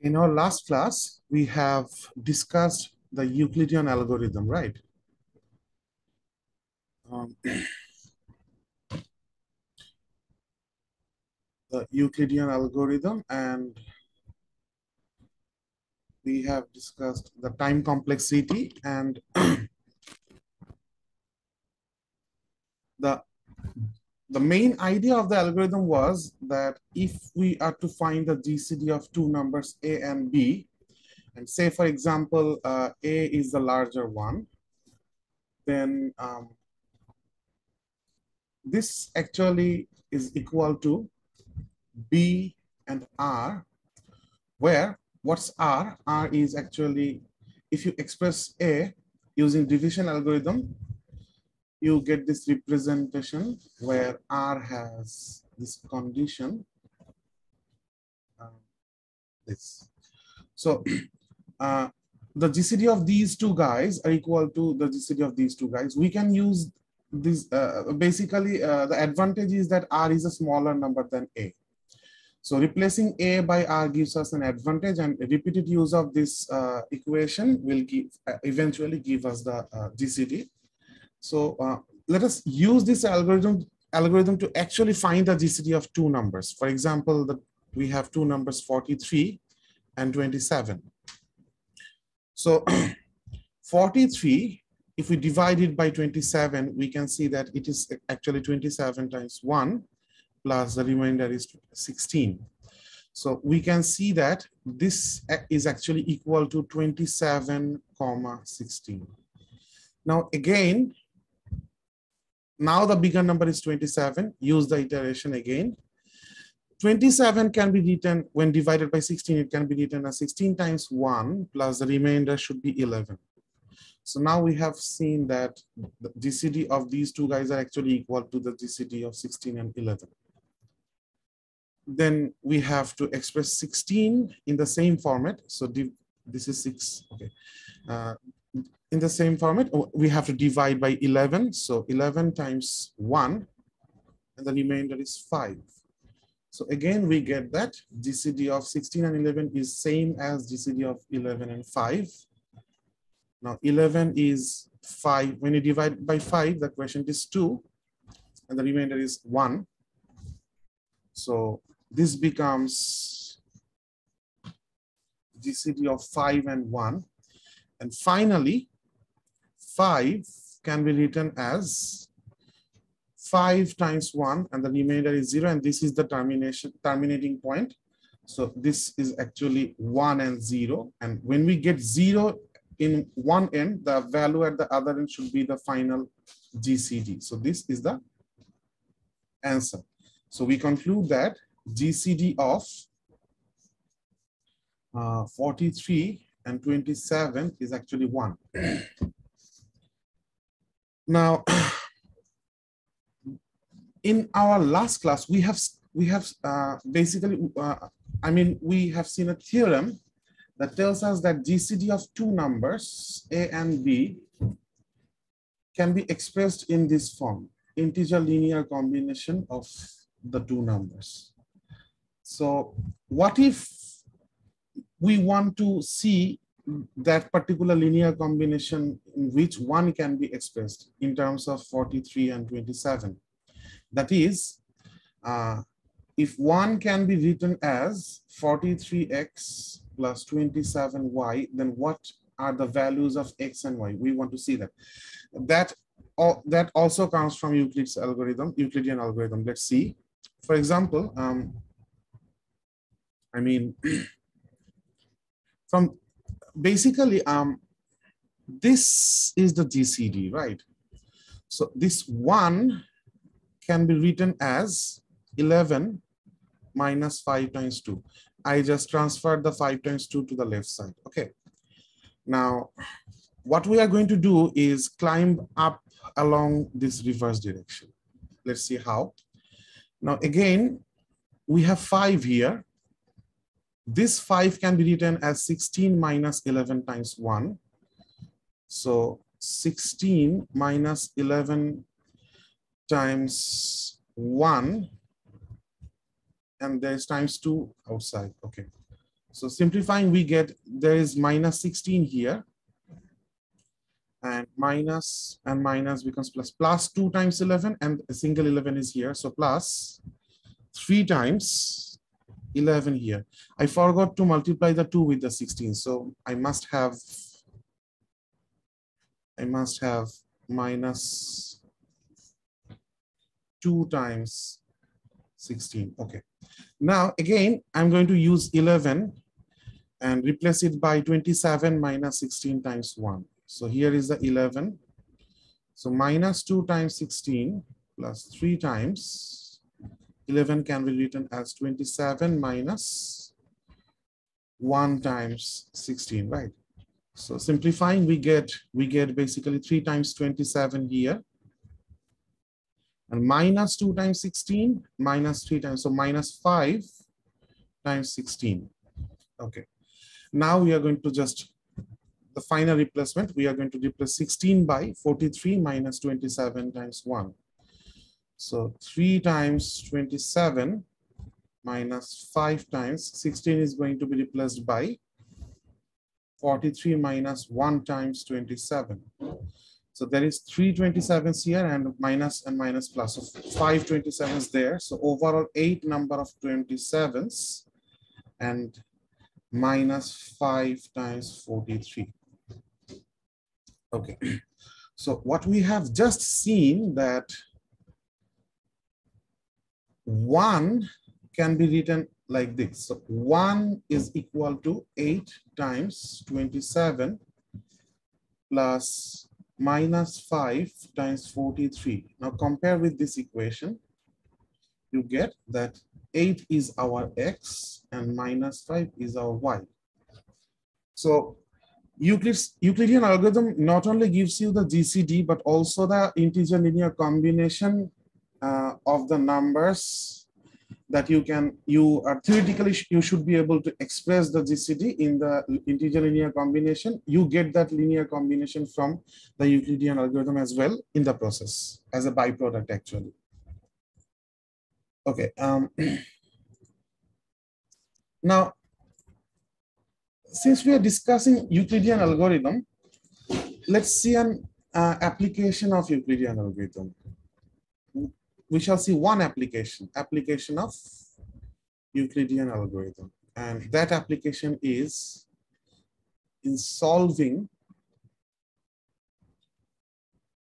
In our last class, we have discussed the Euclidean algorithm, right? The Euclidean algorithm, and we have discussed the time complexity, and the main idea of the algorithm was that if we are to find the GCD of two numbers A and B, and say, for example, A is the larger one, then this actually is equal to B and R, where what's R? R is actually, if you express A using division algorithm, you get this representation where R has this condition, this. So the GCD of these two guys are equal to the GCD of these two guys. We can use this, basically the advantage is that R is a smaller number than A. So replacing A by R gives us an advantage, and repeated use of this equation will eventually give us the GCD. So let us use this algorithm to actually find the GCD of two numbers. For example, we have two numbers 43 and 27. So 43, if we divide it by 27, we can see that it is actually 27 times 1 plus the remainder is 16. So we can see that this is actually equal to 27, 16. Now again, now the bigger number is 27, use the iteration again. 27 can be written, when divided by 16, it can be written as 16 times 1 plus the remainder should be 11. So now we have seen that the GCD of these two guys are actually equal to the GCD of 16 and 11. Then we have to express 16 in the same format. So this is 6, okay. In the same format, we have to divide by 11. So 11 times 1, and the remainder is 5. So again, we get that GCD of 16 and 11 is same as GCD of 11 and 5. Now 11 is 5. When you divide by 5, the quotient is 2, and the remainder is 1. So this becomes GCD of 5 and 1. And finally, 5 can be written as 5 times 1, and the remainder is 0. And this is the terminating point. So this is actually 1 and 0. And when we get 0 in one end, the value at the other end should be the final GCD. So this is the answer. So we conclude that GCD of 43 and 27 is actually 1. Now, in our last class, we have basically, we have seen a theorem that tells us that GCD of two numbers, A and B, can be expressed in this form: integer linear combination of the two numbers. So what if we want to see that particular linear combination in which one can be expressed in terms of 43 and 27? That is, if one can be written as 43x plus 27y, then what are the values of x and y? We want to see that. That also comes from Euclidean algorithm. Let's see. For example, from basically, this is the GCD, right? So this 1 can be written as 11 minus 5 times 2. I just transferred the 5 times 2 to the left side. Okay. Now, what we are going to do is climb up along this reverse direction. Let's see how. Now, again, we have 5 here. This 5 can be written as 16 minus 11 times 1. So 16 minus 11 times 1, and there's times 2 outside. Okay. So simplifying, we get there is minus 16 here, and minus becomes plus. Plus 2 times 11, and a single 11 is here. So plus 3 times 11 here. I forgot to multiply the 2 with the 16. So I must have minus 2 times 16. Okay. Now again, I'm going to use 11 and replace it by 27 minus 16 times 1. So here is the 11. So minus 2 times 16 plus 3 times 11 can be written as 27 minus 1 times 16, right? So simplifying, we get basically 3 times 27 here, and minus 2 times 16 minus 3 times, so minus 5 times 16. Okay. Now we are going to just, the final replacement, we are going to replace 16 by 43 minus 27 times 1. So 3 times 27 minus 5 times 16 is going to be replaced by 43 minus 1 times 27. So there is 3 27s here, and minus plus. So 5 27s there. So overall 8 number of 27s, and minus 5 times 43. Okay. So what we have just seen, that 1 can be written like this. So 1 is equal to 8 times 27 plus minus 5 times 43. Now compare with this equation, you get that 8 is our x and minus 5 is our y. So Euclidean algorithm not only gives you the GCD, but also the integer linear combination of the numbers that theoretically you should be able to express the GCD in the integer linear combination. You get that linear combination from the Euclidean algorithm as well in the process as a byproduct actually. Okay. Now, since we are discussing Euclidean algorithm, let's see an application of Euclidean algorithm. We shall see one application of Euclidean algorithm, and that application is in solving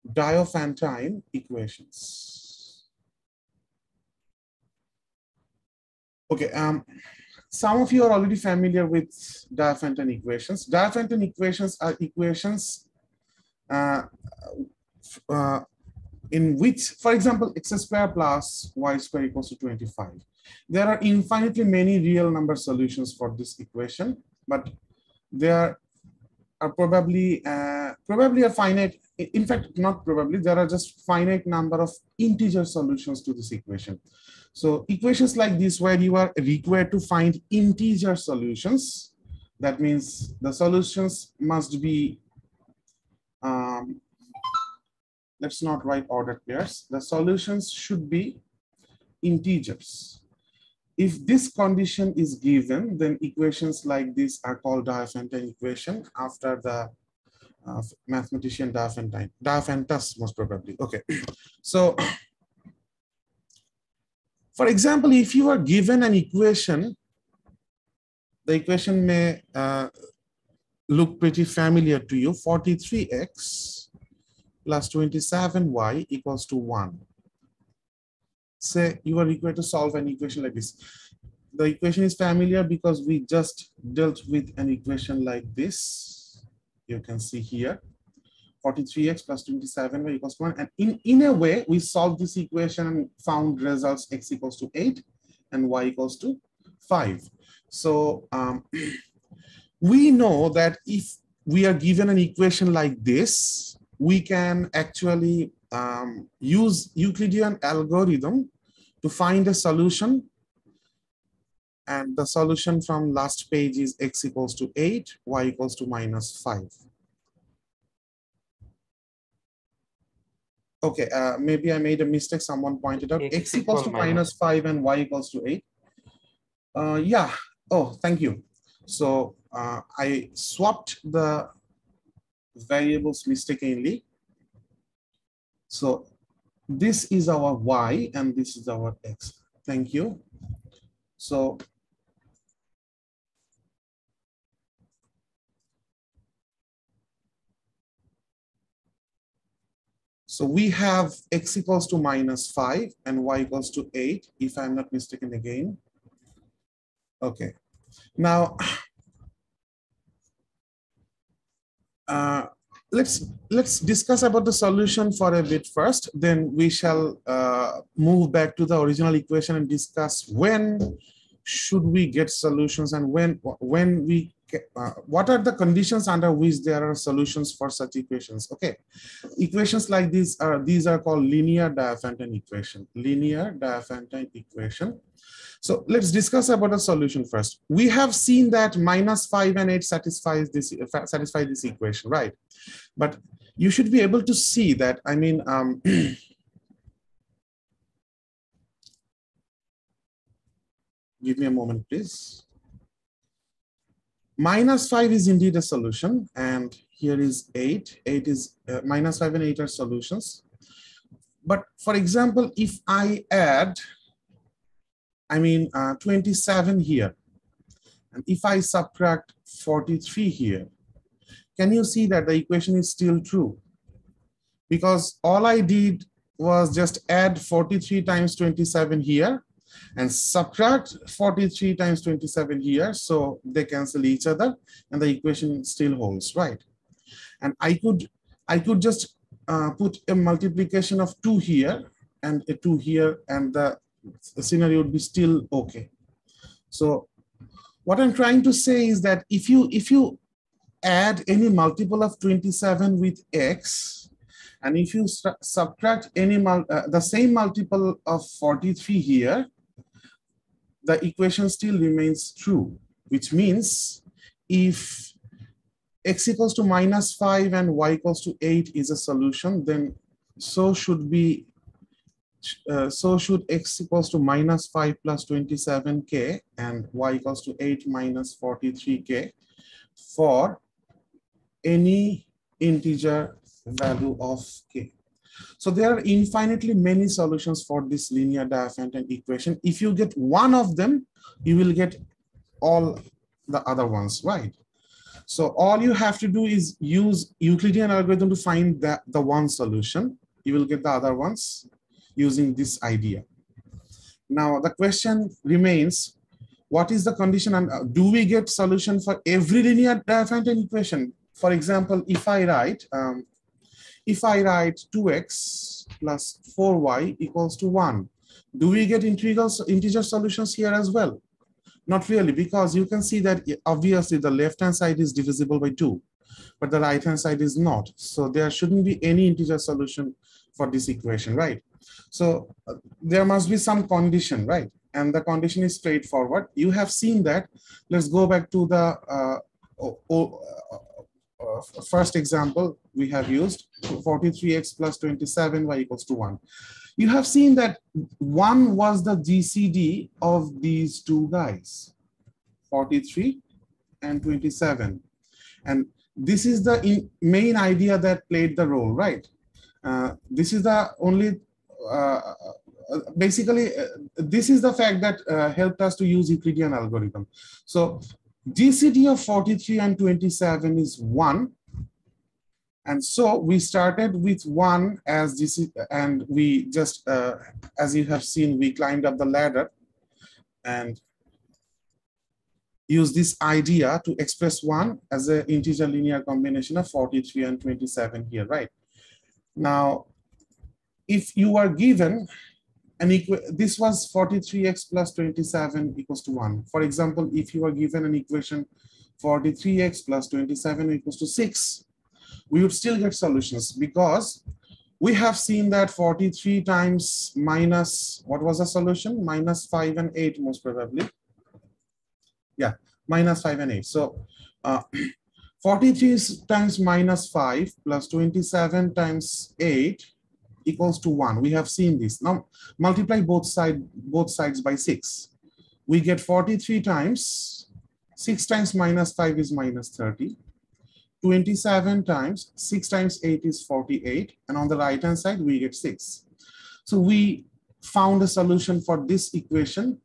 Diophantine equations. Okay, some of you are already familiar with Diophantine equations. Diophantine equations are equations in which, for example, x squared plus y squared equals to 25. There are infinitely many real number solutions for this equation, but there are probably a finite, in fact, not probably, there are just finite number of integer solutions to this equation. So equations like this, where you are required to find integer solutions, that means the solutions must be, let's not write ordered pairs. The solutions should be integers. If this condition is given, then equations like this are called Diophantine equation after the mathematician Diophantus, most probably. Okay, so for example, if you are given an equation, the equation may look pretty familiar to you. 43x plus 27y equals to 1. Say you are required to solve an equation like this. The equation is familiar because we just dealt with an equation like this. You can see here, 43x plus 27y equals to 1. And in a way, we solved this equation and found results x equals to 8 and y equals to 5. So we know that if we are given an equation like this, we can actually use Euclidean algorithm to find a solution. And the solution from last page is x equals to 8, y equals to minus 5. Okay, maybe I made a mistake. Someone pointed out x equals to minus 5 and y equals to 8. Yeah. Oh, thank you. So I swapped the variables mistakenly. So this is our y and this is our x. Thank you. So we have x equals to -5 and y equals to 8, if I'm not mistaken again. Okay. Now, let's discuss about the solution for a bit first. Then we shall move back to the original equation and discuss when should we get solutions and when we what are the conditions under which there are solutions for such equations. Okay, equations like these are called linear Diophantine equation. Linear Diophantine equation. So let's discuss about the solution first. We have seen that -5 and 8 satisfy this equation, right? But you should be able to see that, I mean, give me a moment, please. -5 is indeed a solution, and here is 8. 8 is -5 and 8 are solutions. But for example, if I add, 27 here, and if I subtract 43 here, can you see that the equation is still true? Because all I did was just add 43 times 27 here and subtract 43 times 27 here. So they cancel each other and the equation still holds, right? And I could just put a multiplication of 2 here and a 2 here, and the scenario would be still okay. So what I'm trying to say is that if you add any multiple of 27 with x, and if you subtract any the same multiple of 43 here, the equation still remains true, which means if x equals to -5 and y equals to 8 is a solution, then so should x equals to -5 plus 27k and y equals to 8 minus 43k for any integer value of k. So there are infinitely many solutions for this linear Diophantine equation. If you get one of them, you will get all the other ones, right? So all you have to do is use Euclidean algorithm to find the one solution. You will get the other ones using this idea. Now the question remains, what is the condition, and do we get solution for every linear Diophantine equation? For example, if I write 2x plus 4y equals to 1, do we get integer solutions here as well? Not really, because you can see that obviously the left-hand side is divisible by 2, but the right-hand side is not. So there shouldn't be any integer solution for this equation, right? So there must be some condition, right? And the condition is straightforward. You have seen that. Let's go back to the first example we have used, 43x plus 27y equals to 1. You have seen that 1 was the GCD of these two guys, 43 and 27. And this is the main idea that played the role, right? This is the only, this is the fact that helped us to use Euclidean algorithm. So GCD of 43 and 27 is 1. And so we started with 1 as GCD, and we just, as you have seen, we climbed up the ladder and use this idea to express 1 as an integer linear combination of 43 and 27 here, right? Now, if you are given this was 43x plus 27 equals to 1. For example, if you are given an equation 43x plus 27 equals to 6, we would still get solutions, because we have seen that 43 times minus, what was the solution? -5 and 8 most probably. Yeah, -5 and 8. So 43 times -5 plus 27 times 8 equals to 1. We have seen this. Now multiply both sides by 6. We get 43 times 6 times minus 5 is minus 30. 27 times 6 times 8 is 48. And on the right hand side, we get 6. So we found a solution for this equation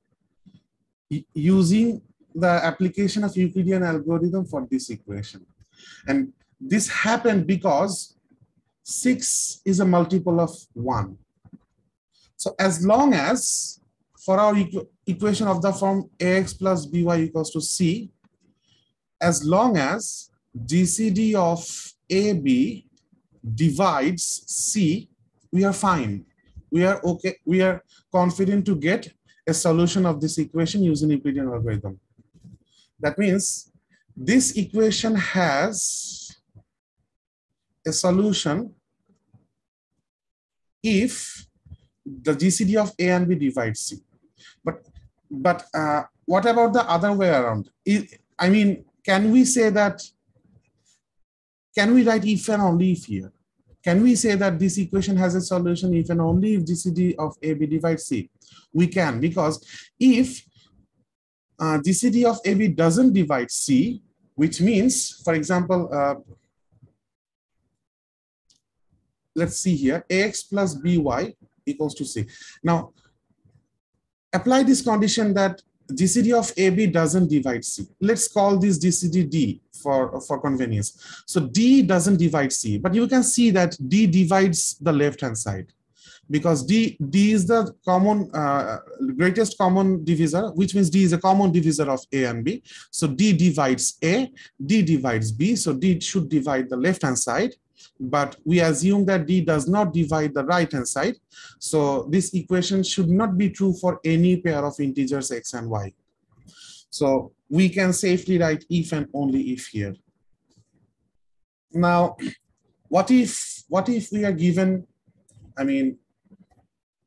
using the application of Euclidean algorithm for this equation. And this happened because 6 is a multiple of 1. So as long as for our equation of the form ax plus by equals to c, as long as GCD of AB divides C, we are fine. We are okay. We are confident to get a solution of this equation using Euclidean algorithm. That means this equation has a solution if the GCD of A and B divides C. But what about the other way around? I mean, can we say that? Can we write if and only if here? Can we say that this equation has a solution if and only if GCD of AB divides C? We can, because if GCD of AB doesn't divide C, which means, for example, let's see here, AX plus BY equals to C. Now, apply this condition that GCD of AB doesn't divide C. Let's call this GCD D for convenience. So D doesn't divide C, but you can see that D divides the left-hand side because D is the common greatest common divisor, which means D is a common divisor of A and B. So D divides A, D divides B, so D should divide the left-hand side. But we assume that D does not divide the right-hand side. So this equation should not be true for any pair of integers X and Y. So we can safely write if and only if here. Now, what if we are given, I mean,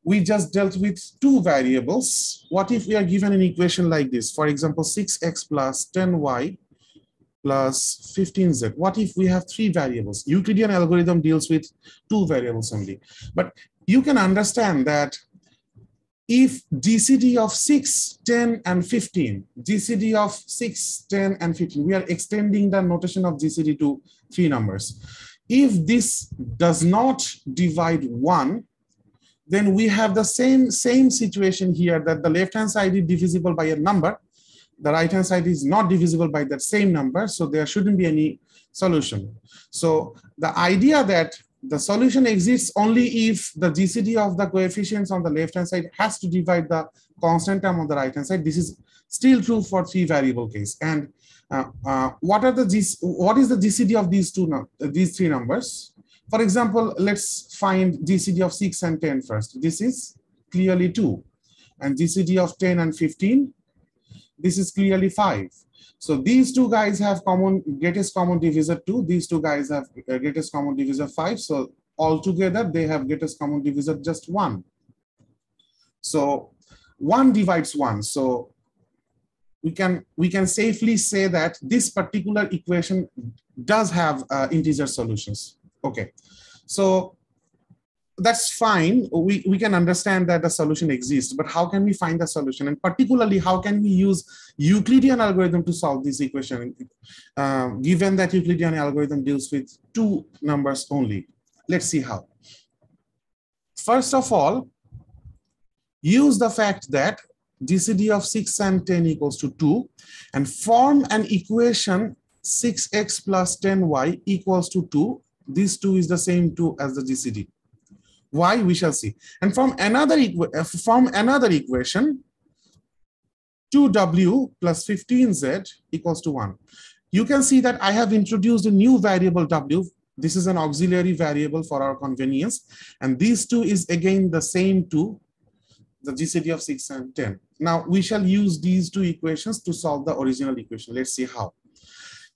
we just dealt with two variables. What if we are given an equation like this? For example, 6x plus 10y plus 15z. What if we have three variables? Euclidean algorithm deals with two variables only. But you can understand that if GCD of 6, 10, and 15, GCD of 6, 10, and 15, we are extending the notation of GCD to three numbers. If this does not divide 1, then we have the same situation here, that the left-hand side is divisible by a number. The right-hand side is not divisible by that same number, so there shouldn't be any solution. So the idea that the solution exists only if the GCD of the coefficients on the left-hand side has to divide the constant term on the right-hand side. This is still true for three variable case. And what is the GCD of these three numbers? For example, let's find GCD of 6 and 10 first. This is clearly 2. And GCD of 10 and 15, this is clearly 5. So these two guys have greatest common divisor 2. These two guys have greatest common divisor 5. So altogether, they have greatest common divisor just 1. So 1 divides 1. So we can safely say that this particular equation does have integer solutions. Okay, so that's fine. We can understand that the solution exists, but how can we find the solution? And particularly, how can we use Euclidean algorithm to solve this equation, given that Euclidean algorithm deals with two numbers only? Let's see how. First of all, use the fact that GCD of 6 and 10 equals to 2 and form an equation 6x plus 10y equals to 2. This 2 is the same 2 as the GCD. Why? We shall see. And from another equation, 2w plus 15z equals to 1. You can see that I have introduced a new variable w. This is an auxiliary variable for our convenience. And these two is again the same 2, the GCD of 6 and 10. Now we shall use these two equations to solve the original equation. Let's see how.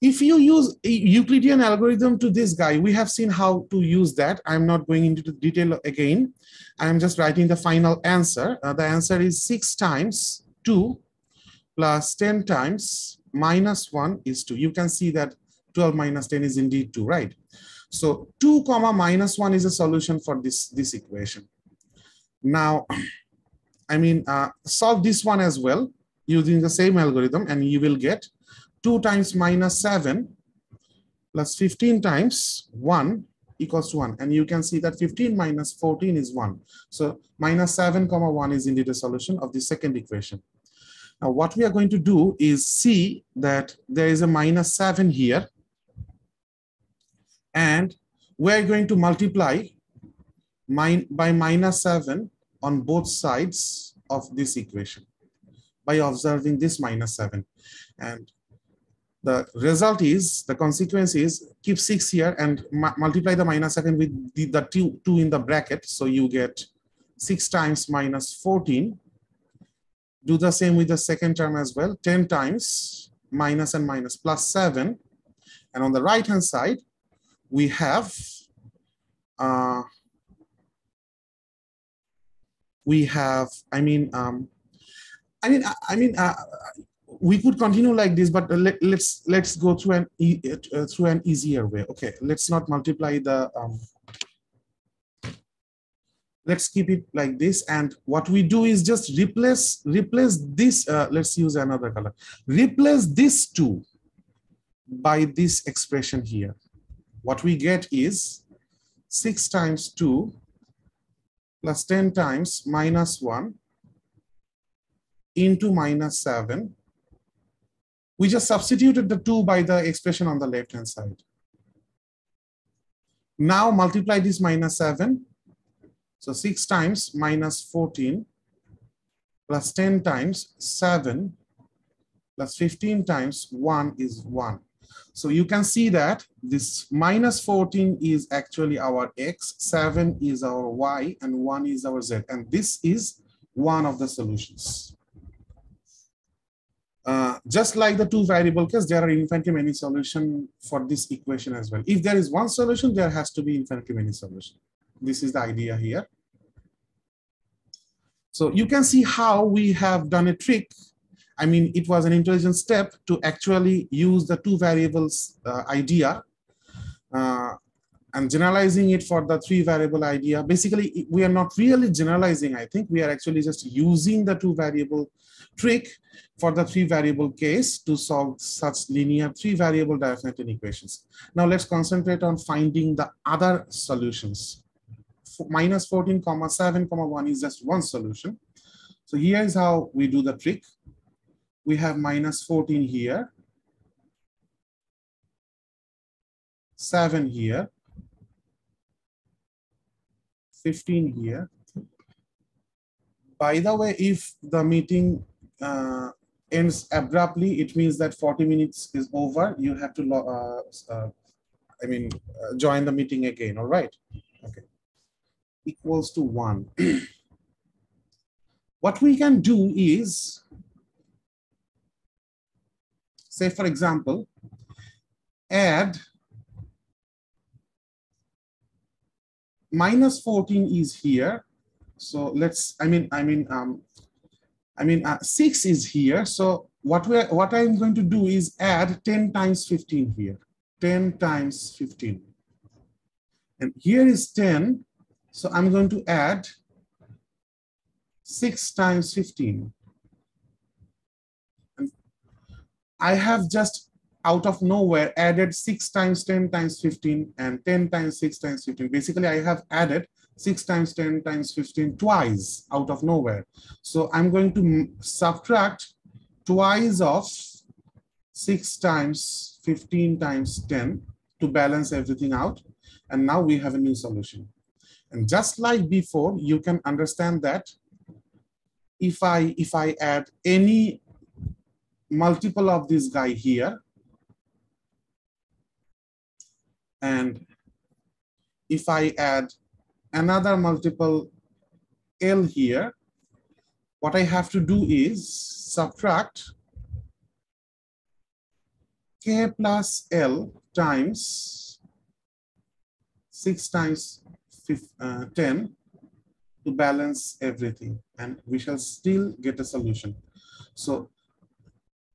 If you use a Euclidean algorithm to this guy, we have seen how to use that. I'm not going into the detail again. I'm just writing the final answer. The answer is 6 times 2 plus 10 times minus 1 is 2. You can see that 12 minus 10 is indeed 2, right? So 2 comma minus 1 is a solution for this equation. Now, I mean, solve this one as well using the same algorithm and you will get 2 times minus 7 plus 15 times 1 equals to 1. And you can see that 15 minus 14 is 1. So minus 7 comma 1 is indeed a solution of the second equation. Now what we are going to do is see that there is a minus 7 here, and we're going to multiply by minus 7 on both sides of this equation by observing this minus 7. And the result is, the consequence is, keep 6 here and multiply the minus 7 with the 2 in the bracket. So you get 6 times minus 14. Do the same with the second term as well. 10 times minus and minus plus 7. And on the right hand side, we have we could continue like this, but let's go through an easier way. Okay, let's not multiply the let's keep it like this, and what we do is just replace this. Let's use another color. Replace this 2 by this expression here. What we get is 6 times 2 plus 10 times minus 1 into minus 7. We just substituted the 2 by the expression on the left hand side. Now multiply this minus 7. So 6 times minus 14 plus 10 times 7 plus 15 times 1 is 1. So you can see that this minus 14 is actually our x, 7 is our y, and 1 is our z. And this is one of the solutions. Just like the 2 variable case, there are infinitely many solutions for this equation as well. If there is one solution, there has to be infinitely many solutions. This is the idea here. So you can see how we have done a trick. I mean, it was an intelligent step to actually use the 2 variables idea and generalizing it for the 3 variable idea. Basically, we are not really generalizing, I think. We are actually just using the 2 variable trick for the 3 variable case to solve such linear 3 variable Dirac-Newton equations. Now let's concentrate on finding the other solutions. Minus 14 comma 7 comma 1 is just one solution. So here is how we do the trick. We have minus 14 here, 7 here, 15 here. By the way, if the meeting ends abruptly, it means that 40 minutes is over. You have to join the meeting again. All right. Okay. Equals to 1. What we can do is, say for example, add minus 14 is here. So let's, 6 is here. So what I'm going to do is add 10 times 15 here. 10 times 15. And here is 10. So I'm going to add 6 times 15. And I have just out of nowhere added 6 times 10 times 15 and 10 times 6 times 15. Basically, I have added 6 times 10 times 15 twice out of nowhere. So I'm going to subtract twice of 6 times 15 times 10 to balance everything out. And now we have a new solution. And just like before, you can understand that if I add any multiple of this guy here, and if I add another multiple L here, what I have to do is subtract K plus L times 6 times 10 to balance everything, and we shall still get a solution. So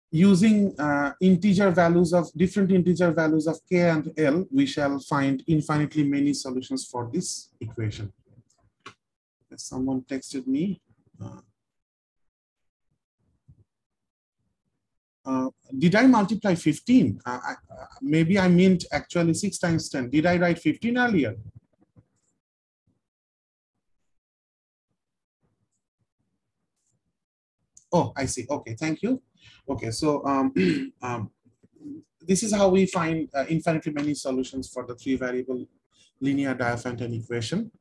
using different integer values of K and L, we shall find infinitely many solutions for this equation. Someone texted me. did I multiply 15? Maybe I meant actually 6 times 10. Did I write 15 earlier? Oh, I see. Okay, thank you. Okay, so this is how we find infinitely many solutions for the 3-variable linear Diophantine equation.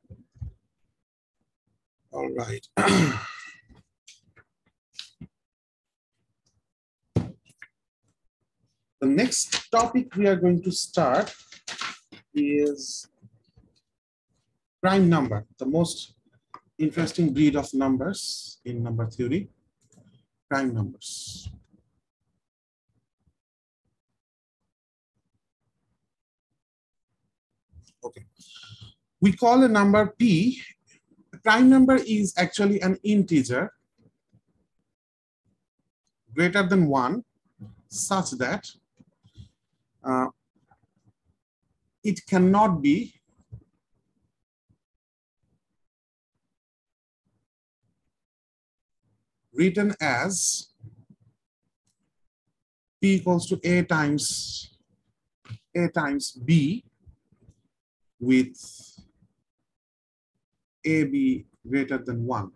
All right. The next topic we are going to start is prime number, the most interesting breed of numbers in number theory, prime numbers. Okay. We call a number P. A prime number is actually an integer greater than 1 such that it cannot be written as P equals to A times B with AB greater than 1.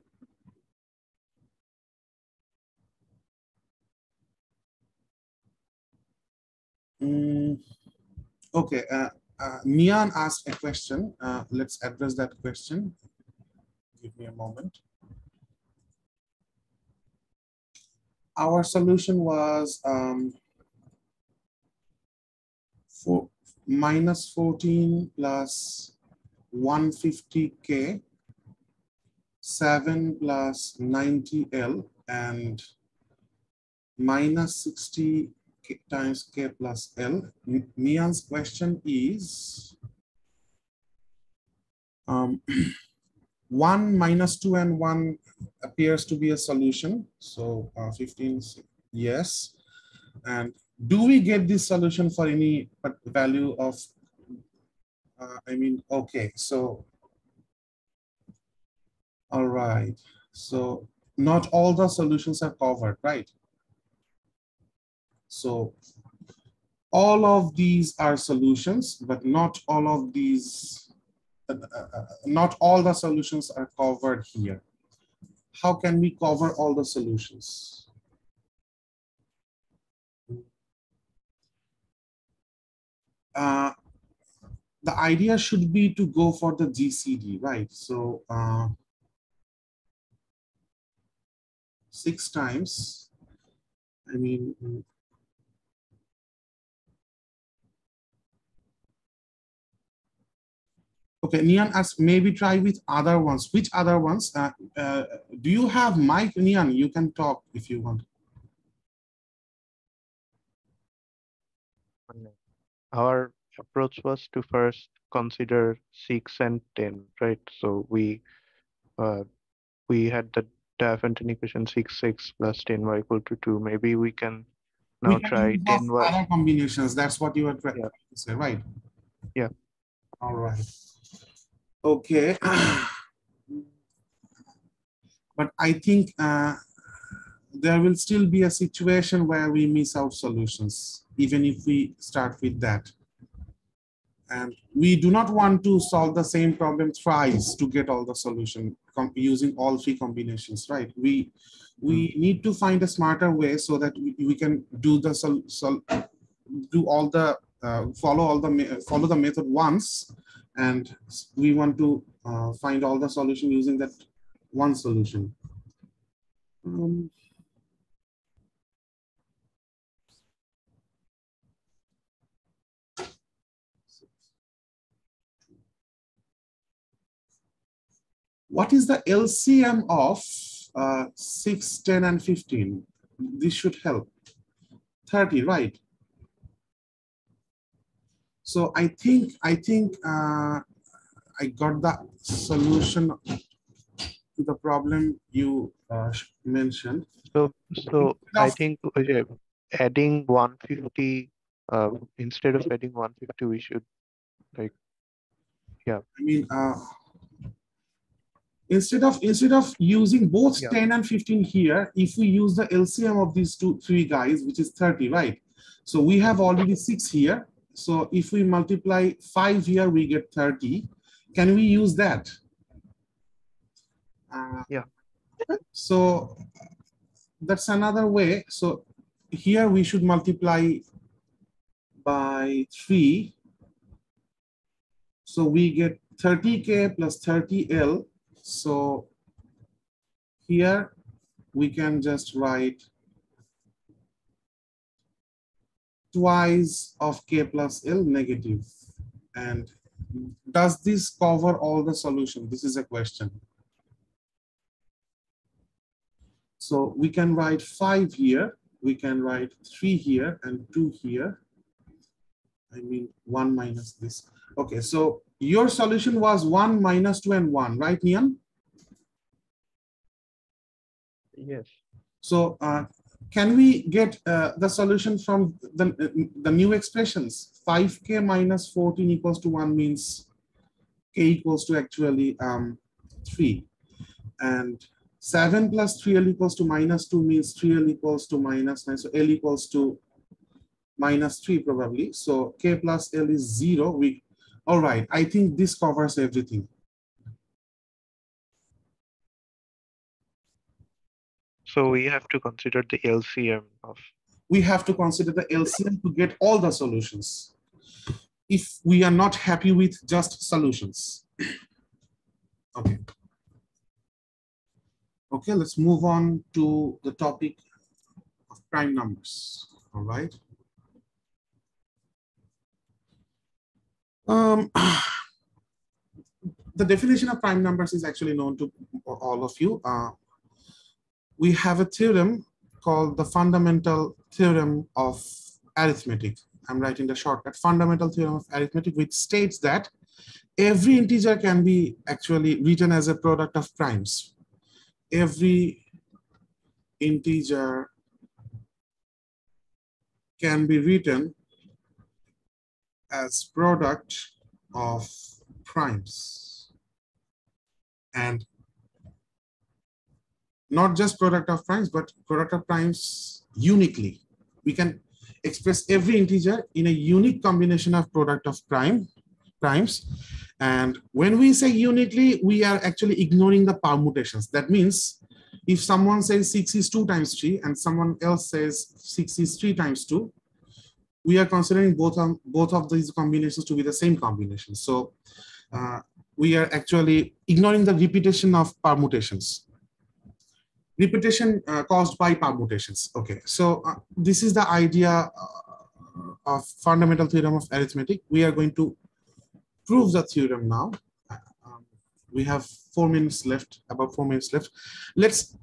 Okay, Nian asked a question. Let's address that question. Give me a moment. Our solution was minus 14 plus 150K, 7 plus 90L, and minus 60 times K plus L. Nian's question is 1 minus 2 and 1 appears to be a solution. So 15, yes. And do we get this solution for any value of, okay, so, all right. So not all the solutions are covered, right? So all of these are solutions, but not all of these, not all the solutions are covered here. How can we cover all the solutions? The idea should be to go for the GCD, right? So 6 times, okay, Nian asks, maybe try with other ones. Which other ones? Do you have mic, Nian? You can talk if you want. Our approach was to first consider 6 and 10, right? So we had the Diophantine equation 6 plus 10y equal to 2. Maybe we can We now can try use of 10y. other combinations. That's what you are trying Yeah, to say, right? yeah. All right. Okay. But I think there will still be a situation where we miss out solutions, even if we start with that. And we do not want to solve the same problem thrice to get all the solution using all 3 combinations, right? We need to find a smarter way so that we can do the do all the follow the method once, and we want to find all the solution using that one solution. What is the LCM of 6, 10, and 15? This should help. 30, right? So I think I got the solution to the problem you mentioned. So I think adding 150, instead of adding 150, we should, like, yeah. Instead of using both Yeah. 10 and 15 here, if we use the LCM of these three guys, which is 30, right? So we have already 6 here. So if we multiply 5 here, we get 30. Can we use that? Yeah. So that's another way. So here we should multiply by 3. So we get 30K plus 30L. So here we can just write twice of K plus L negative. And does this cover all the solution? This is a question. So we can write 5 here, we can write 3 here and 2 here. I mean 1 minus this. Okay, so your solution was 1 minus 2 and 1, right, Nian? Yes. So can we get the solution from the new expressions? 5K minus 14 equals to 1 means K equals to actually 3. And 7 plus 3L equals to minus 2 means 3L equals to minus 9. So L equals to minus 3 probably. So K plus L is 0. All right, I think this covers everything. So we have to consider the LCM of. We have to consider the LCM to get all the solutions. If we are not happy with just solutions. Okay. Okay, let's move on to the topic of prime numbers. All right. The definition of prime numbers is actually known to all of you. We have a theorem called the fundamental theorem of arithmetic. I'm writing the shortcut, fundamental theorem of arithmetic, which states that every integer can be actually written as a product of primes. Every integer can be written as product of primes. And not just product of primes, but product of primes uniquely. We can express every integer in a unique combination of product of primes. And when we say uniquely, we are actually ignoring the permutations. That means if someone says 6 is 2 times 3 and someone else says 6 is 3 times 2, we are considering both of these combinations to be the same combination. So we are actually ignoring the repetition of permutations. Repetition caused by permutations. Okay, so this is the idea of fundamental theorem of arithmetic. We are going to prove the theorem now. We have 4 minutes left, about 4 minutes left. Let's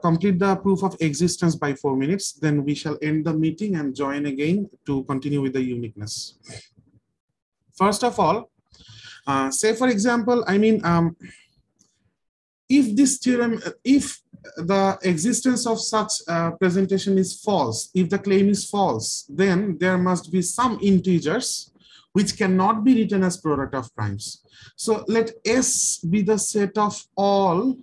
complete the proof of existence by 4 minutes. Then we shall end the meeting and join again to continue with the uniqueness. First of all, say for example, I mean, if this theorem, if the existence of such presentation is false, if the claim is false, then there must be some integers which cannot be written as product of primes. So let S be the set of all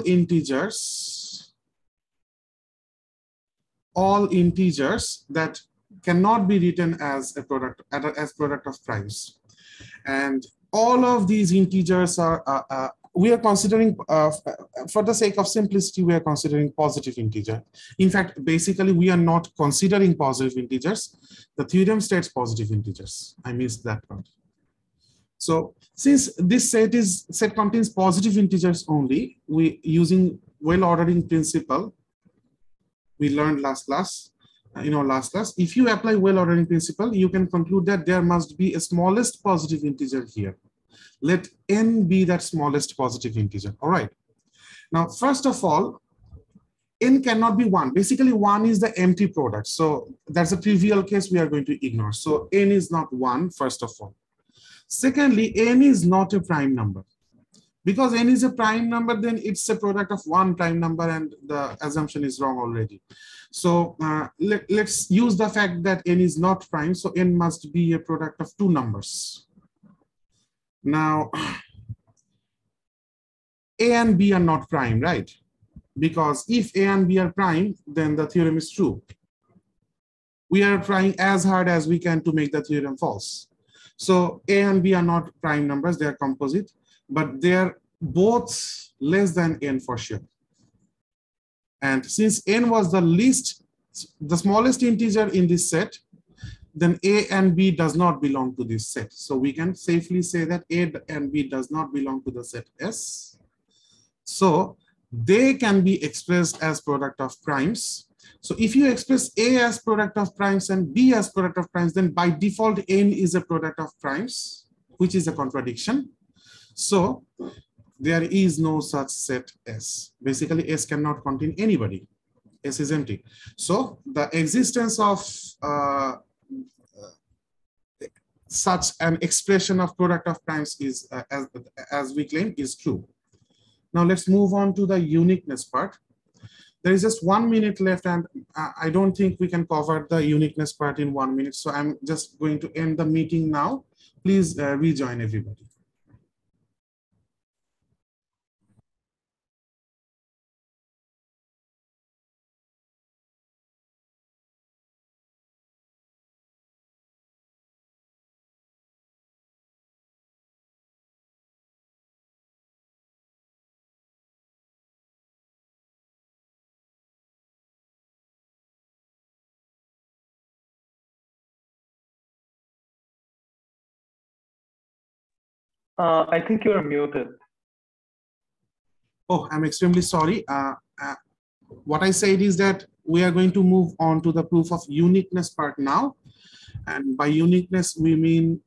integers that cannot be written as a product of primes. And all of these integers are we are considering, for the sake of simplicity, we are considering positive integer. In fact, basically, we are not considering positive integers. The theorem states positive integers. I missed that part. So since this set contains positive integers only, we using well ordering principle, we learned last class. In our last class, if you apply well ordering principle, you can conclude that there must be a smallest positive integer here. Let n be that smallest positive integer. All right. Now, first of all, n cannot be 1. Basically, 1 is the empty product. So that's a trivial case we are going to ignore. So n is not 1, first of all. Secondly, n is not a prime number. Because n is a prime number, then it's a product of one prime number, and the assumption is wrong already. So let's use the fact that n is not prime. So n must be a product of two numbers. Now, A and B are not prime, right? Because if A and B are prime, then the theorem is true. We are trying as hard as we can to make the theorem false. So A and B are not prime numbers, they are composite, but they are both less than n for sure. And since n was the smallest integer in this set, then A and B does not belong to this set. So we can safely say that A and B does not belong to the set S. So they can be expressed as product of primes. So if you express A as product of primes and B as product of primes, then by default N is a product of primes, which is a contradiction. So there is no such set S. Basically, S cannot contain anybody. S is empty. So the existence of such an expression of product of primes is, as we claim, is true. Now let's move on to the uniqueness part. There is just 1 minute left, and I don't think we can cover the uniqueness part in 1 minute. So I'm just going to end the meeting now. Please rejoin everybody. I think you're muted. Oh, I'm extremely sorry. What I said is that we are going to move on to the proof of uniqueness part now. And by uniqueness, we mean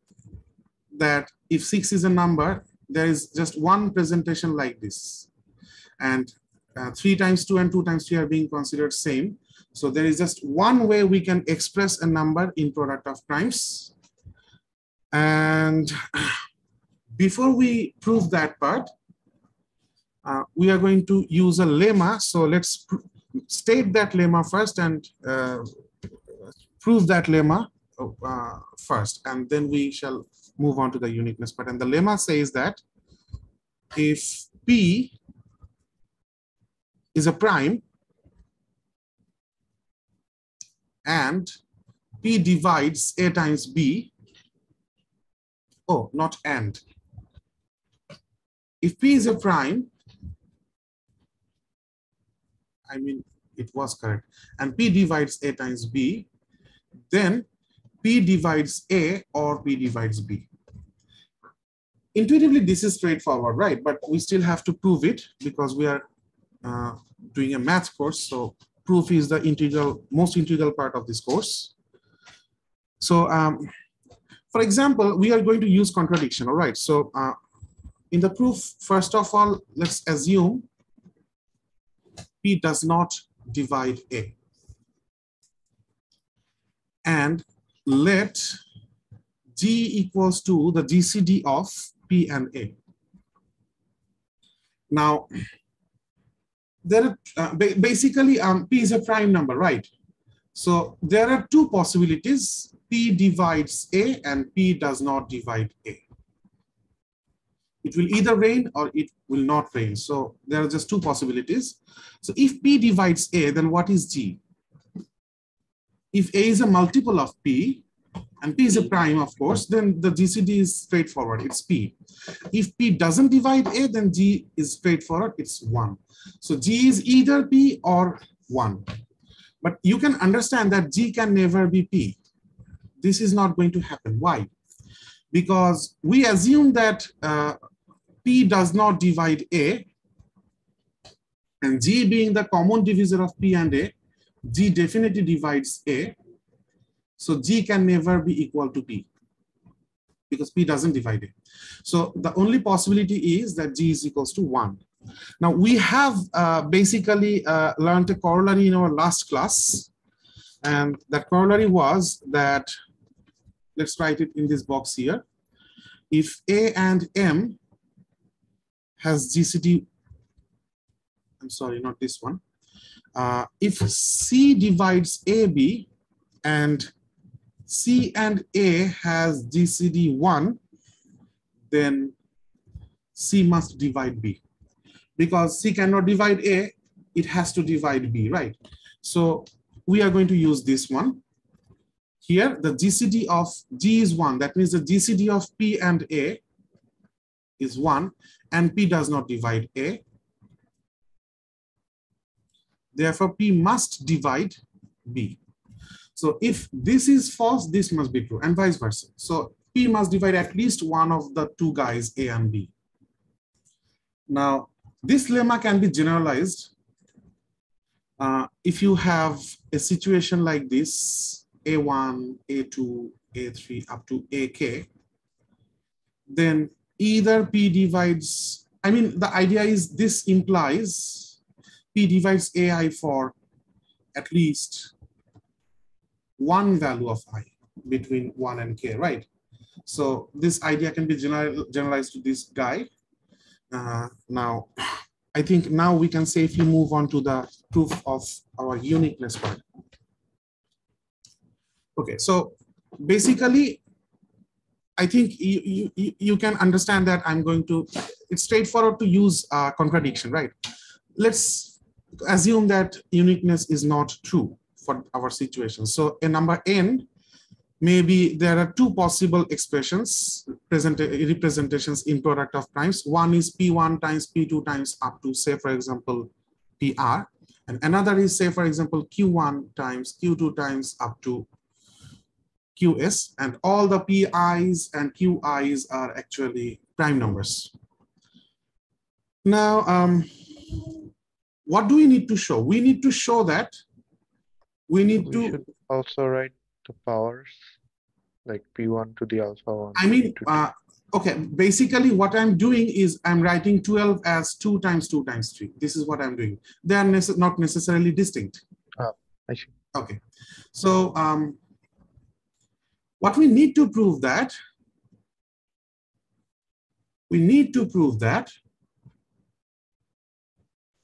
that if 6 is a number, there is just one presentation like this. And 3 times 2 and 2 times 3 are being considered same. So there is just one way we can express a number in product of primes. And before we prove that part, we are going to use a lemma. So let's state that lemma first and prove that lemma first, and then we shall move on to the uniqueness part. And the lemma says that if P is a prime and P divides A times B, oh, not and. If P is a prime, I mean, it was correct, and P divides A times B, then P divides A or P divides B. Intuitively, this is straightforward, right? But we still have to prove it because we are doing a math course. So proof is the most integral part of this course. So for example, we are going to use contradiction, all right? So in the proof, first of all, let's assume P does not divide A. And let G equals to the GCD of P and A. Now, there are, basically, P is a prime number, right? So there are two possibilities. P divides A and P does not divide A. It will either rain or it will not rain. So there are just two possibilities. So if P divides A, then what is G? If A is a multiple of P, and P is a prime, of course, then the GCD is straightforward, it's P. If P doesn't divide A, then G is straightforward, it's 1. So G is either P or 1. But you can understand that G can never be P. This is not going to happen. Why? Because we assume that P does not divide A, and G being the common divisor of P and A, G definitely divides A. So G can never be equal to P because P doesn't divide A. So the only possibility is that G is equals to 1. Now we have basically learned a corollary in our last class. And that corollary was that, let's write it in this box here. If A and M has GCD, I'm sorry, not this one. If C divides AB and C and A has GCD 1, then C must divide B. Because C cannot divide A, it has to divide B, right? So we are going to use this one. Here, the GCD of G is 1. That means the GCD of P and A is 1, and P does not divide A. Therefore, P must divide B. So if this is false, this must be true, and vice versa. So P must divide at least one of the two guys, A and B. Now, this lemma can be generalized if you have a situation like this, A1, A2, A3, up to AK, then either P divides, I mean, the idea is this implies P divides AI for at least one value of I between 1 and K, right? So this idea can be generalized to this guy. Now, I think now we can safely move on to the proof of our uniqueness part. Okay, so basically, I think you can understand that I'm going to, it's straightforward to use contradiction, right? Let's assume that uniqueness is not true for our situation. So a number n, maybe there are two possible expressions, representations in product of primes. One is P1 times P2 times up to, say, for example, PR. And another is, say, for example, Q1 times Q2 times up to QS. And all the PIs and QIs are actually prime numbers. Now, what do we need to show? We need to show that we should also write the powers, like P1 to the alpha 1. I mean, okay, basically what I'm doing is I'm writing 12 as 2 times 2 times 3. This is what I'm doing. They are not necessarily distinct. I see. Okay, so what we need to prove that,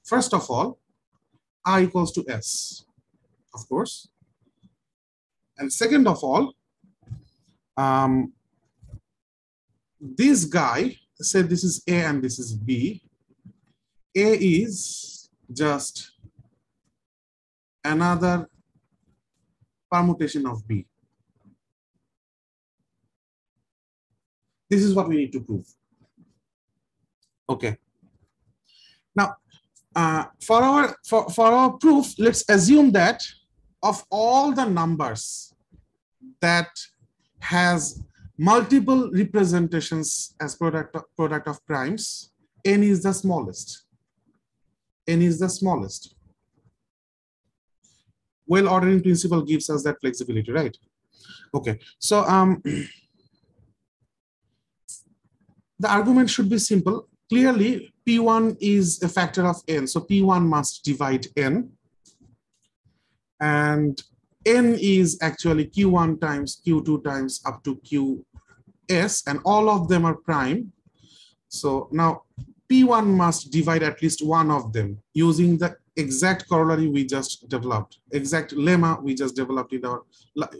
first of all, I equals to S, of course. And second of all, this guy, say this is A and this is B. A is just another permutation of B. This is what we need to prove. Okay. Now, for our proof, let's assume that of all the numbers that has multiple representations as product of primes, n is the smallest. N is the smallest. Well, ordering principle gives us that flexibility, right? Okay, so the argument should be simple. Clearly, P1 is a factor of n, so P1 must divide n. And n is actually Q1 times Q2 times up to QS, and all of them are prime. So now P1 must divide at least one of them using the exact corollary we just developed, exact lemma we just developed in our,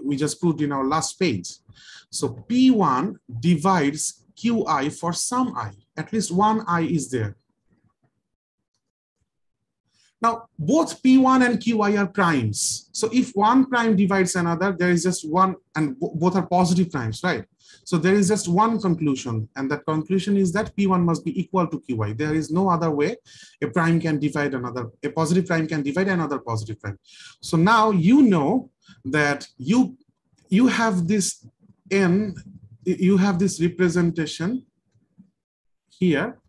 we just proved in our last page. So P1 divides Qi for some I, at least one I is there. Now, both P1 and Qi are primes. So if one prime divides another, there is just one, and both are positive primes, right? So there is just one conclusion, and that conclusion is that P1 must be equal to Qi. There is no other way a prime can divide another, a positive prime can divide another positive prime. So now you know that you have this n, you have this representation here.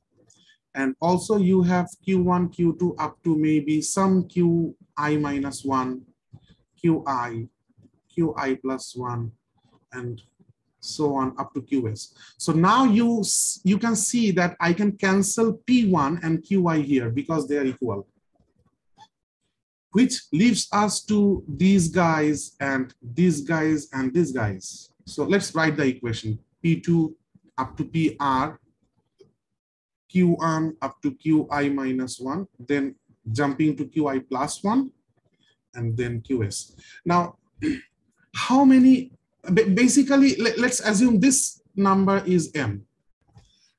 And also you have Q1, Q2 up to maybe some Qi minus 1, Qi plus 1, and so on up to Qs. So now you can see that I can cancel P1 and Qi here because they are equal, which leaves us to these guys and these guys and these guys. So let's write the equation. P2 up to PR, Q1 up to Qi minus 1, then jumping to Qi plus 1, and then Qs. Now, how many, basically, let's assume this number is m.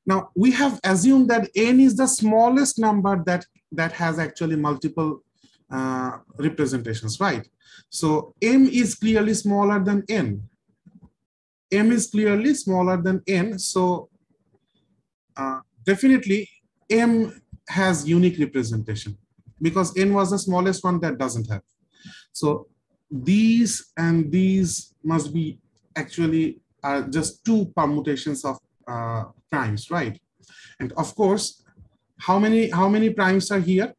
Now we have assumed that n is the smallest number that has actually multiple representations, right? So m is clearly smaller than n. M is clearly smaller than n, so definitely m has unique representation because n was the smallest one that doesn't have. So these and these must be actually just two permutations of primes, right? And of course, how many primes are here?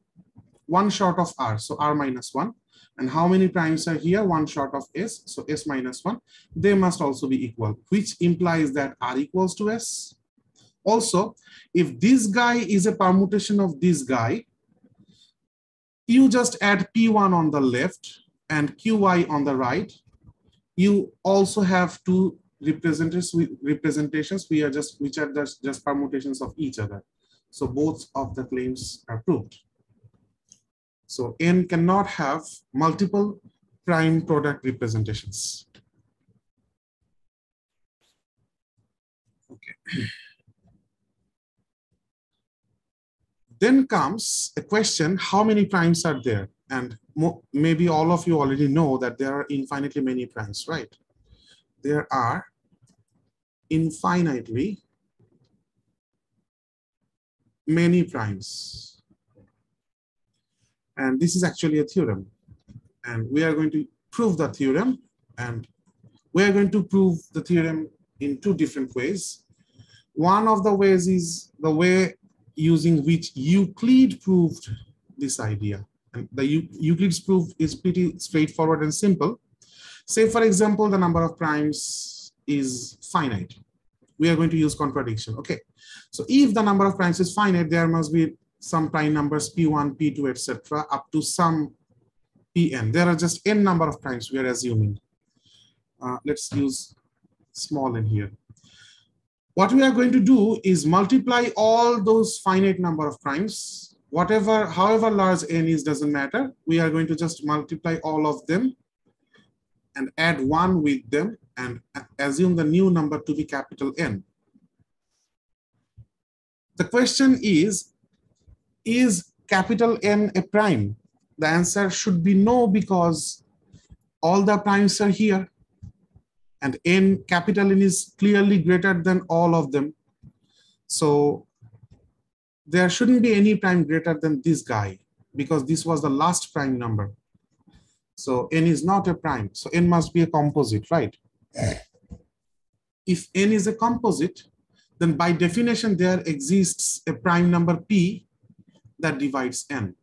One short of r, so r minus 1. And how many primes are here? One short of s, so s minus 1. They must also be equal, which implies that r equals to s. Also, if this guy is a permutation of this guy, you just add p1 on the left and qy on the right. You also have two representations which are just permutations of each other. So both of the claims are proved. So n cannot have multiple prime product representations. Okay. Then comes a question, how many primes are there? And maybe all of you already know that there are infinitely many primes, right? There are infinitely many primes. And this is actually a theorem. And we are going to prove the theorem. And we are going to prove the theorem in two different ways. One of the ways is the way using which Euclid proved this idea. And the Euclid's proof is pretty straightforward and simple. Say, for example, the number of primes is finite. We are going to use contradiction. Okay. So if the number of primes is finite, there must be some prime numbers p1, p2, etc., up to some pn. There are just n number of primes we are assuming. Let's use small n here. What we are going to do is multiply all those finite number of primes, however large n is, doesn't matter. We are going to just multiply all of them and add 1 with them and assume the new number to be capital N. The question is capital N a prime? The answer should be no, because all the primes are here. And n, capital N is clearly greater than all of them. So there shouldn't be any prime greater than this guy, because this was the last prime number. So n is not a prime. So n must be a composite, right? If n is a composite, then by definition there exists a prime number p that divides n.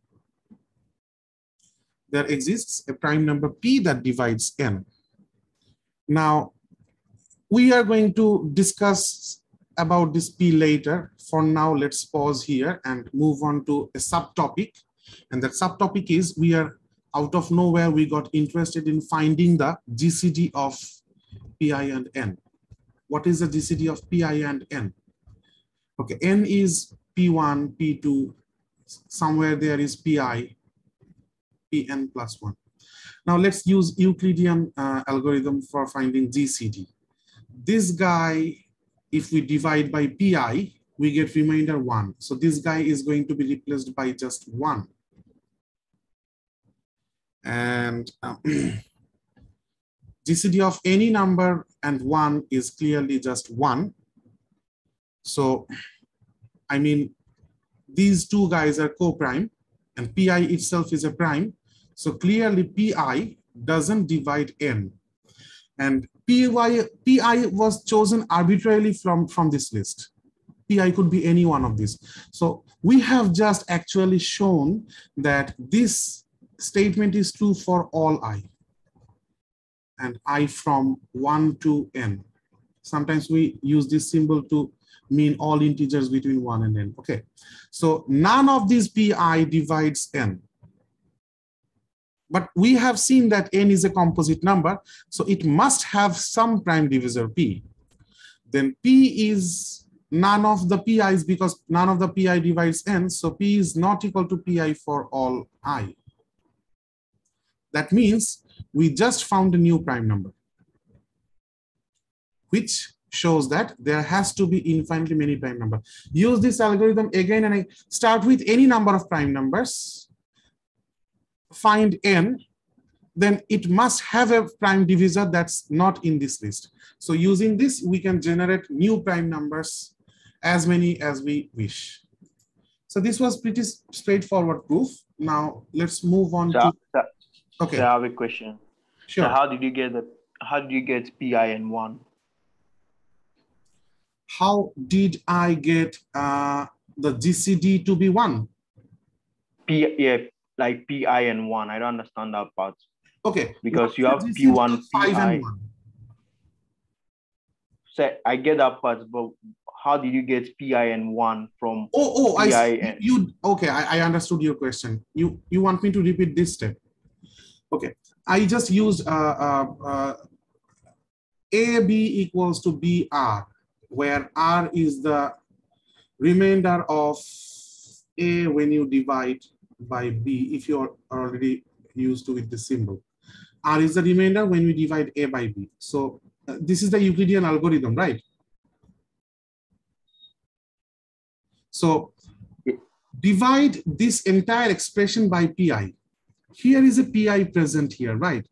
There exists a prime number p that divides n. Now, we are going to discuss about this p later. For now, let's pause here and move on to a subtopic. And that subtopic is, we are out of nowhere, we got interested in finding the GCD of pi and n. What is the GCD of pi and n? Okay, n is p1, p2, somewhere there is pi, pn plus 1. Now let's use Euclidean algorithm for finding GCD. This guy, if we divide by pi, we get remainder 1. So this guy is going to be replaced by just 1. And GCD of any number and 1 is clearly just 1. So, I mean, these two guys are co-prime and pi itself is a prime. So clearly pi doesn't divide n. And pi was chosen arbitrarily from this list. Pi could be any one of these. So we have just actually shown that this statement is true for all I. And I from 1 to n. Sometimes we use this symbol to mean all integers between 1 and n. Okay. So none of these pi divides n. But we have seen that n is a composite number, so it must have some prime divisor p. Then p is none of the pi's, because none of the pi divides n, so p is not equal to pi for all I. That means we just found a new prime number, which shows that there has to be infinitely many prime numbers. Use this algorithm again, and I start with any number of prime numbers, find n, then it must have a prime divisor that's not in this list. So using this, we can generate new prime numbers, as many as we wish. So this was pretty straightforward proof. Now let's move on to. Okay. So I have a question. Sure. So how did you get pi and 1? How did I get the GCD to be 1? Like pi and 1. I don't understand that part. Okay. Because you have p1, 5 pi. and 1. So I get that part, but how did you get pi and 1 from I pi see. and... Okay, I understood your question. You want me to repeat this step? Okay, I just used AB equals to BR, where R is the remainder of A when you divide by B, if you're already used to with the symbol. R is the remainder when we divide A by B. So this is the Euclidean algorithm, right? So divide this entire expression by pi. Here is a pi present here, right?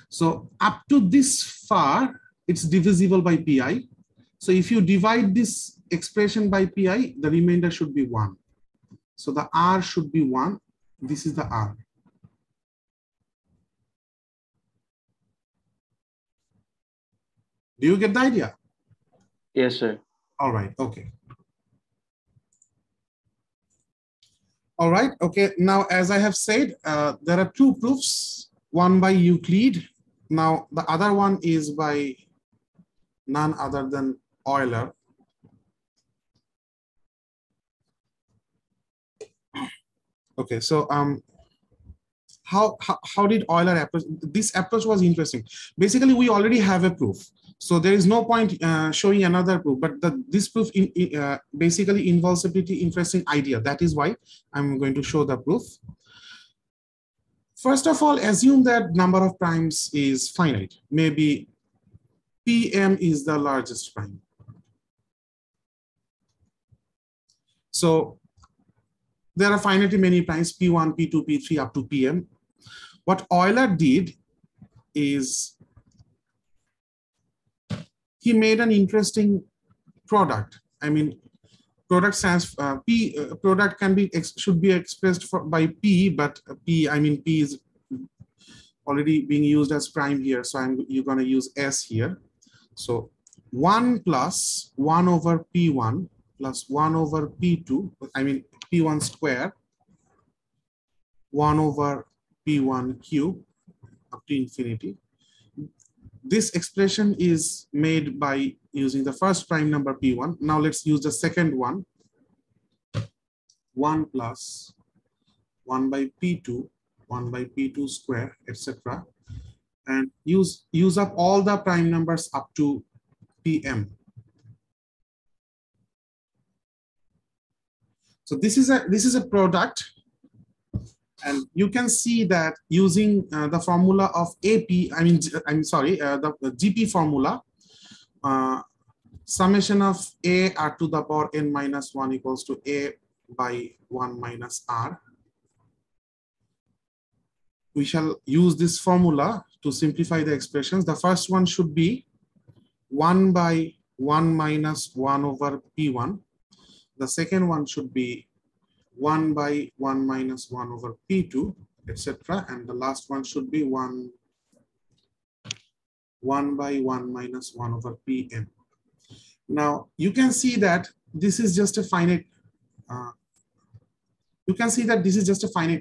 So up to this far, it's divisible by pi. So if you divide this expression by pi, the remainder should be 1. So the R should be 1. This is the R. Do you get the idea? Yes, sir. All right, okay. All right, okay. Now, as I have said, there are 2 proofs, one by Euclid. Now, the other one is by none other than Euler. Okay, so how did Euler approach? This approach was interesting. Basically, we already have a proof. So there is no point showing another proof, but this proof basically involves a pretty interesting idea. That is why I'm going to show the proof. First of all, assume that number of primes is finite. Maybe Pm is the largest prime. So there are finitely many primes, P1, P2, P3 up to Pm. What Euler did is he made an interesting product. I mean, product stands product can be should be expressed by P, but P is already being used as prime here, so you're going to use S here. So 1 plus 1 over P1 plus 1 over P2, P1 square, 1 over P1 cube up to infinity. This expression is made by using the first prime number P1. Now let's use the second one. 1 plus 1 by P2, 1 by P2 square, etc. And use up all the prime numbers up to Pm. So this is a product. And you can see that using the formula of AP, the GP formula, summation of A r to the power n minus 1 equals to A by 1 minus R. We shall use this formula to simplify the expressions. The first one should be 1 by 1 minus 1 over P1. The second one should be 1 by 1 minus 1 over P2, etc. And the last one should be 1 by 1 minus 1 over Pm. Now, you can see that this is just a finite,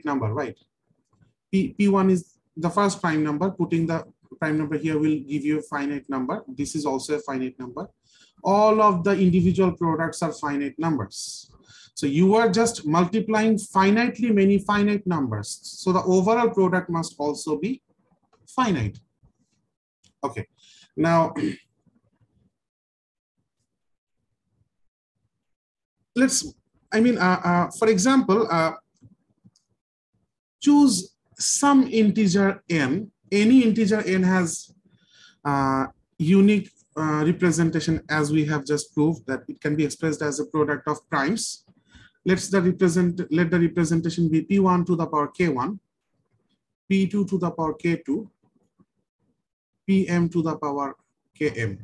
number, right? P1 is the first prime number. Putting the prime number here will give you a finite number. This is also a finite number. All of the individual products are finite numbers. So you are just multiplying finitely many finite numbers. So the overall product must also be finite. Okay. Now, for example, choose some integer n. Any integer n has unique representation, as we have just proved, that it can be expressed as a product of primes. Let the representation be P1 to the power K1, P2 to the power K2, Pm to the power Km.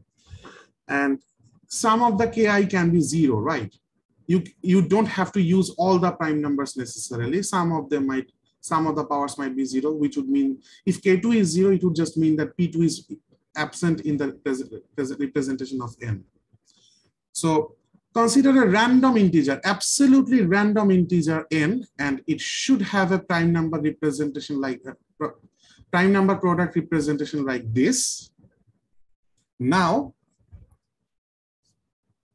And sum of the Ki can be 0, right? You don't have to use all the prime numbers necessarily. Some of the powers might be 0, which would mean if K2 is 0, it would just mean that P2 is absent in the representation of n. So consider a random integer, absolutely random integer n, and it should have a prime number representation like prime number product representation like this. Now,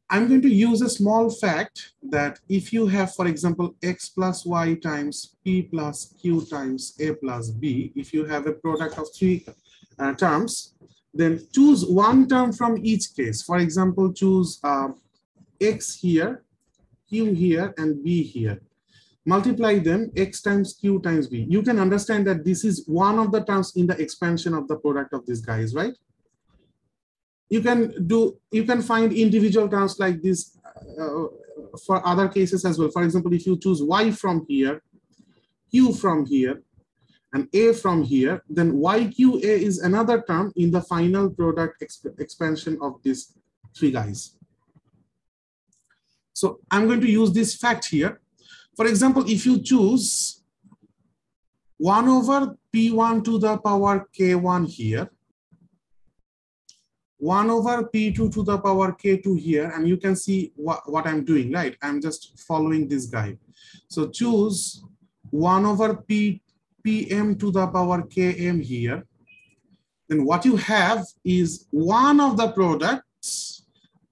I'm going to use a small fact that if you have, for example, x plus y times p plus q times a plus b, if you have a product of 3 terms, then choose one term from each case. For example, choose x here, q here, and b here. Multiply them, x times q times b. You can understand that this is one of the terms in the expansion of the product of these guys, right? You can find individual terms like this for other cases as well. For example, if you choose y from here, q from here, and a from here, then yqa is another term in the final product expansion of these 3 guys. So I'm going to use this fact here. For example, if you choose 1 over p1 to the power k1 here, 1 over p2 to the power k2 here, and you can see what I'm doing, right? I'm just following this guy. So choose 1 over pm to the power km here. Then what you have is one of the products,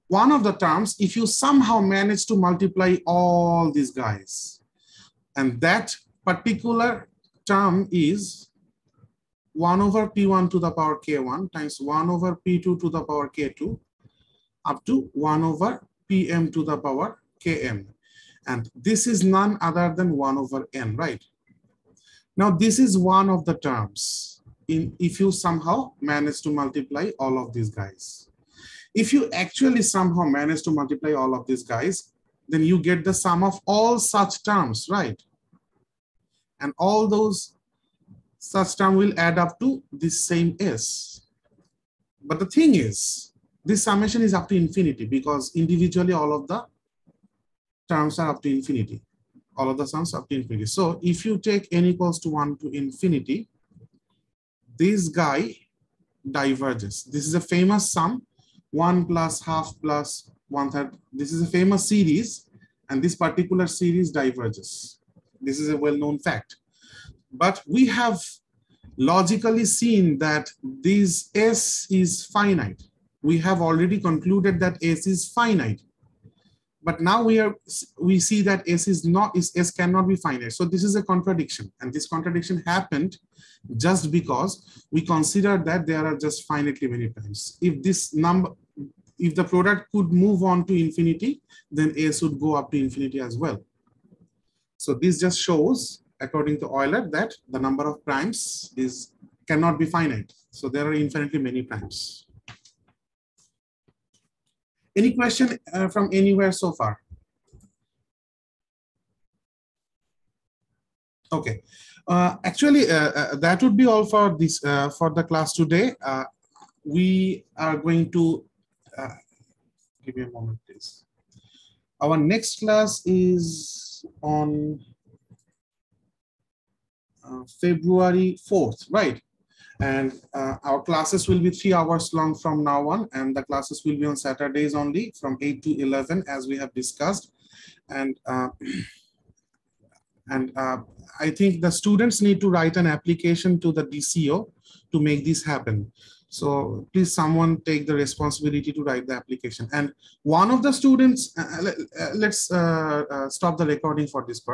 one of the terms, if you somehow manage to multiply all these guys. And that particular term is 1 over p1 to the power k1 times 1 over p2 to the power k2 up to 1 over pm to the power km. And this is none other than 1 over n, right? Now this is one of the terms if you somehow manage to multiply all of these guys. If you actually somehow manage to multiply all of these guys, then you get the sum of all such terms, right? And all those such term will add up to this same s. But the thing is, this summation is up to infinity because individually all of the terms are up to infinity. All of the sums up to infinity. So if you take n equals to 1 to infinity, this guy diverges. This is a famous sum, 1 plus half plus 1/3. This is a famous series, and this particular series diverges. This is a well-known fact. But we have logically seen that this S is finite. We have already concluded that S is finite. But now we see that S cannot be finite. So this is a contradiction. And this contradiction happened just because we consider that there are just finitely many times. If the product could move on to infinity, then S would go up to infinity as well. So this just shows, according to Euler, that the number of primes cannot be finite. So there are infinitely many primes. Any question from anywhere so far? Okay. Actually, that would be all for this for the class today. We are going to give me a moment, please. Our next class is on February 4th, right? And our classes will be 3 hours long from now on, and the classes will be on Saturdays only from 8 to 11, as we have discussed. And I think the students need to write an application to the DCO to make this happen. So please, someone take the responsibility to write the application. And one of the students, let's stop the recording for this part.